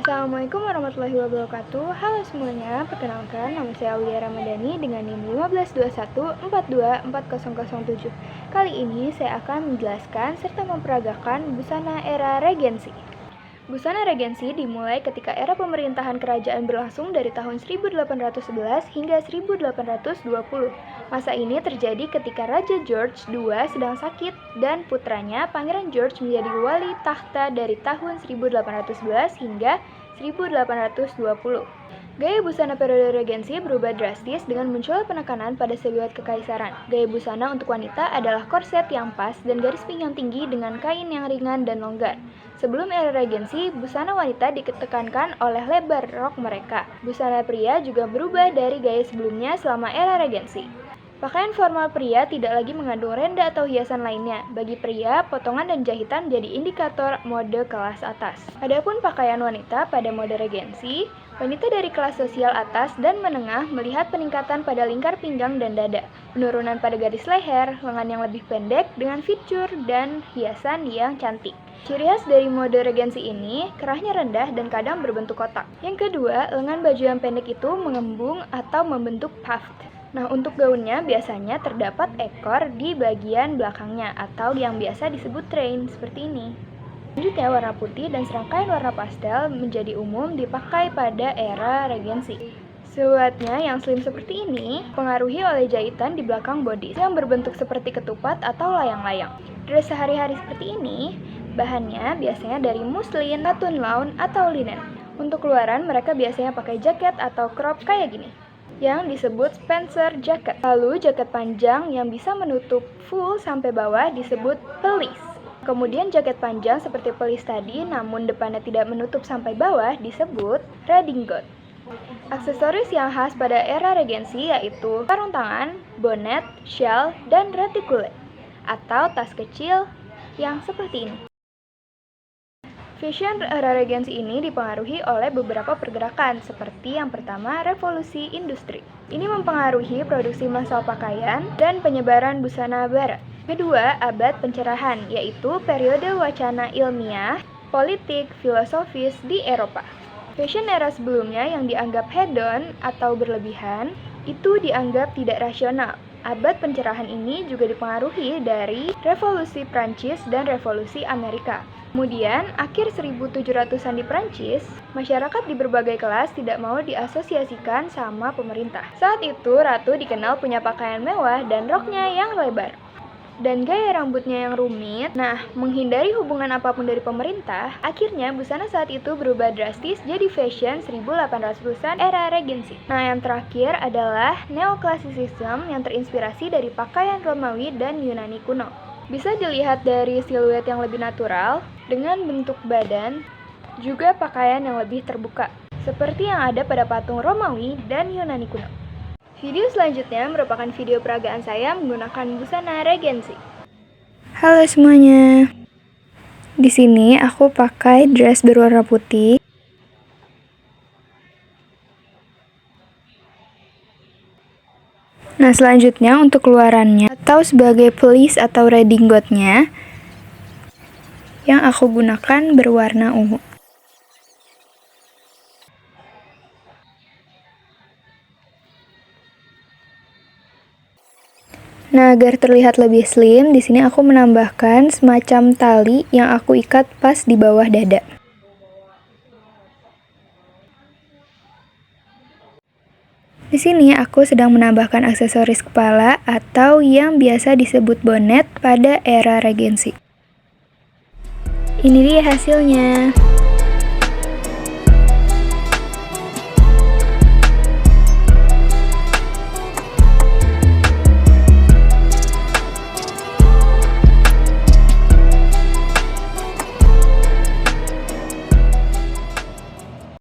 Assalamualaikum warahmatullahi wabarakatuh. Halo semuanya, perkenalkan nama saya Aulia Ramadhani dengan NIM 15214240007. Kali ini saya akan menjelaskan serta memperagakan busana era Regensi. Busana Regensi dimulai ketika era pemerintahan kerajaan berlangsung dari tahun 1811 hingga 1820. Masa ini terjadi ketika Raja George II sedang sakit dan putranya Pangeran George menjadi wali takhta dari tahun 1811 hingga 1820. Gaya busana periode Regensi berubah drastis dengan munculnya penekanan pada siluet kekaisaran. Gaya busana untuk wanita adalah korset yang pas dan garis pinggang tinggi dengan kain yang ringan dan longgar. Sebelum era Regensi, busana wanita ditekankan oleh lebar rok mereka. Busana pria juga berubah dari gaya sebelumnya selama era Regensi. Pakaian formal pria tidak lagi mengandung renda atau hiasan lainnya. Bagi pria, potongan dan jahitan menjadi indikator mode kelas atas. Adapun pakaian wanita pada mode Regensi, wanita dari kelas sosial atas dan menengah melihat peningkatan pada lingkar pinggang dan dada, penurunan pada garis leher, lengan yang lebih pendek dengan fitur dan hiasan yang cantik. Ciri khas dari mode Regensi ini, kerahnya rendah dan kadang berbentuk kotak. Yang kedua, lengan baju yang pendek itu mengembung atau membentuk puffed. Nah, untuk gaunnya biasanya terdapat ekor di bagian belakangnya atau yang biasa disebut train seperti ini. Selanjutnya, warna putih dan serangkaian warna pastel menjadi umum dipakai pada era Regensi. Siluetnya yang slim seperti ini dipengaruhi oleh jahitan di belakang bodice yang berbentuk seperti ketupat atau layang-layang. Dress sehari-hari seperti ini, bahannya biasanya dari muslin, katun lawn, atau linen. Untuk luaran, mereka biasanya pakai jaket atau crop kayak gini, yang disebut Spencer jacket. Lalu jaket panjang yang bisa menutup full sampai bawah disebut pelisse. Kemudian jaket panjang seperti pelisse tadi namun depannya tidak menutup sampai bawah disebut redingot. Aksesoris yang khas pada era Regensi yaitu sarung tangan, bonnet, shawl, dan reticule atau tas kecil yang seperti ini. Fashion era Regensi ini dipengaruhi oleh beberapa pergerakan, seperti yang pertama, revolusi industri. Ini mempengaruhi produksi massal pakaian dan penyebaran busana barat. Kedua, abad pencerahan, yaitu periode wacana ilmiah, politik, filosofis di Eropa. Fashion era sebelumnya yang dianggap hedon atau berlebihan, itu dianggap tidak rasional. Abad pencerahan ini juga dipengaruhi dari revolusi Prancis dan revolusi Amerika. Kemudian, akhir 1700-an di Prancis, masyarakat di berbagai kelas tidak mau diasosiasikan sama pemerintah. Saat itu, ratu dikenal punya pakaian mewah dan roknya yang lebar, dan gaya rambutnya yang rumit. Nah, menghindari hubungan apapun dari pemerintah, akhirnya busana saat itu berubah drastis jadi fashion 1800-an era Regensi. Nah, yang terakhir adalah neoklasisisme yang terinspirasi dari pakaian Romawi dan Yunani kuno. Bisa dilihat dari siluet yang lebih natural, dengan bentuk badan, juga pakaian yang lebih terbuka, seperti yang ada pada patung Romawi dan Yunani kuno. Video selanjutnya merupakan video peragaan saya menggunakan busana Regensi. Halo semuanya. Di sini aku pakai dress berwarna putih. Nah, selanjutnya untuk keluarannya atau sebagai pelisse atau redingotnya yang aku gunakan berwarna ungu. Nah, agar terlihat lebih slim, di sini aku menambahkan semacam tali yang aku ikat pas di bawah dada. Di sini aku sedang menambahkan aksesoris kepala atau yang biasa disebut bonnet pada era Regensi. Ini dia hasilnya.